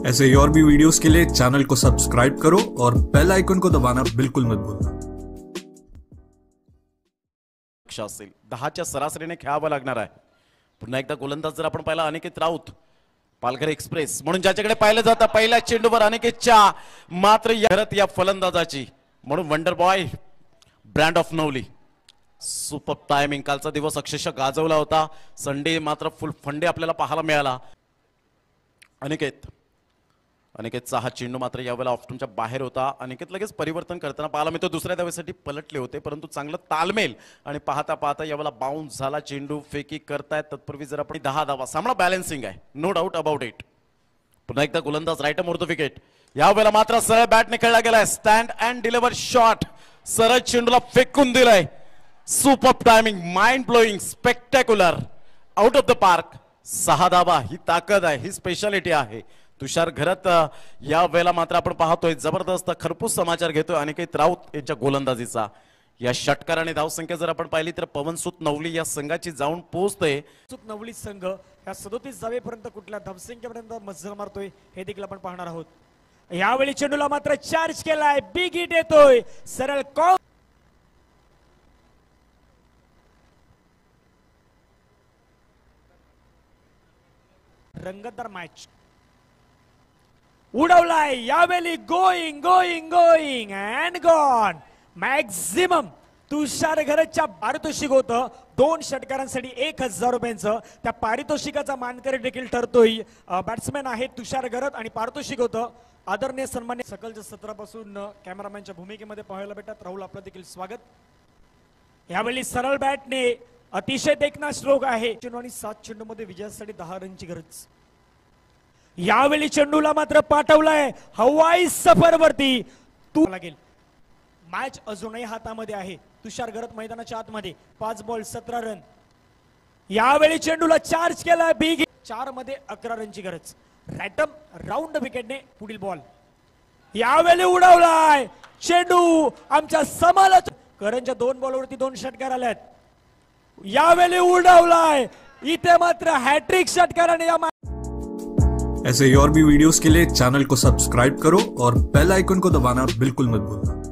ऐसे ही और भी वीडियोस के लिए चैनल को सब्सक्राइब करो और बेल आइकन को दबाना बिल्कुल मत भूलना। असेल 10च्या सरासरीने खेळावं लागणार आहे। पुन्हा एकदा गोलंदाज जर आपण पाहिला अनिकेत राऊत, पालघर एक्सप्रेस म्हणून ज्याच्याकडे पाहिलं जातं पहिल्या चेंडूवर अनिकेतच्या, मात्र या फलंदाजाची म्हणून wonder boy brand of Navali super timing. कालचा दिवस अक्षरशः गाजवला होता, संडे मात्र फुल फंडे आपल्याला पाहायला मिळाला। अनिकेतचा हा चेंडू मात्र यावेळेला ऑफस्टंपच्या बाहेर होता। अनिकेत लगेच परिवर्तन करताना पाहायला मिळतो, दुसऱ्या धावेसाठी पलटले होते परंतु चांगलं तालमेल आणि पाहता पाहता यावेळेला बाउन्स झाला चेंडू, फेकी करतायत तत्पूर्वी जर आपण 10 धावा, सामना बॅलन्सिंग आहे, नो डाऊट अबाउट इट। पुन्हा एकदा गोलंदाज राईट मोडतो विकेट, यावेळेला मात्र सरळ बॅटने खेळला गेलाय, स्टँड अँड डिलिव्हर शॉट, सरळ चेंडूला फेकून दिलाय, super timing, mind blowing, spectacular, out of the park. 6 धावा ही ताकद आहे, ही स्पेशालिटी आहे तुषार घरत। या वेळेला मात्र आपण पाहतोय जबरदस्त खरपूस समाचार घेतोय अनिकेत राऊत यांच्या गोलंदाजीचा। या षटकाराने धावसंख्या जर आपण पाहिली तर पवनसुत नवली या संघाची जाऊन पोहोचते। सुत नवली संघ या 37 जावेपर्यंत कुठल्या धावसंख्येपर्यंत मजल मारतोय हे देखील आपण पाहणार आहोत। यावेळी चेंडूला मात्र चार्ज केलाय, बिग हिट येतोय, सरळ कॉल, रंगतदार मॅच उडवलाय, यावेळी going going going and gone. Maximum Tushar घरतच्या पारितोषिक होतं 2 षटकारांसाठी 1000 रुपयांचं। त्या पारितोषिकाचा मानकरी देखील ठरतोय बॅट्समॅन आहे तुषार घरत आणि पारितोषिक होतं आदरणीय सन्मान्य सकलच्या सत्रापासून कॅमेरामॅनच्या भूमिकेमध्ये पाहायला भेटतात। राहुल आपलं देखील स्वागत। यावेळी सरळ बॅटने अतिशय देखणा स्ट्रोक आहे, 7 चेंडूमध्ये विजयासाठी 10 रनची गरज। यावेळी चेंडूला मात्र पाठवलाय हवाई सफरवरती, तू लागेल। मॅच अजूनही हातामध्ये आहे, तुषार घरत मैदानाच्या आतमध्ये, 5 बॉल 17 रन। यावेळी चेंडूला चार्ज केलाय, बिग 4 मध्ये 11 रनची गरज। रॅटम राऊंड विकेटने पुढील बॉल, यावेळी उडवलाय चेंडू, आमच्या समालोचक करंजच्या 2 बॉलवरती 2 षटकार आल्यात, यावेळी उडवलाय, इथे मात्र हॅट्रिक षटकाराने या। ऐसे ही और भी वीडियोस के लिए चैनल को सब्सक्राइब करो और बेल आइकन को दबाना बिल्कुल मत भूलना।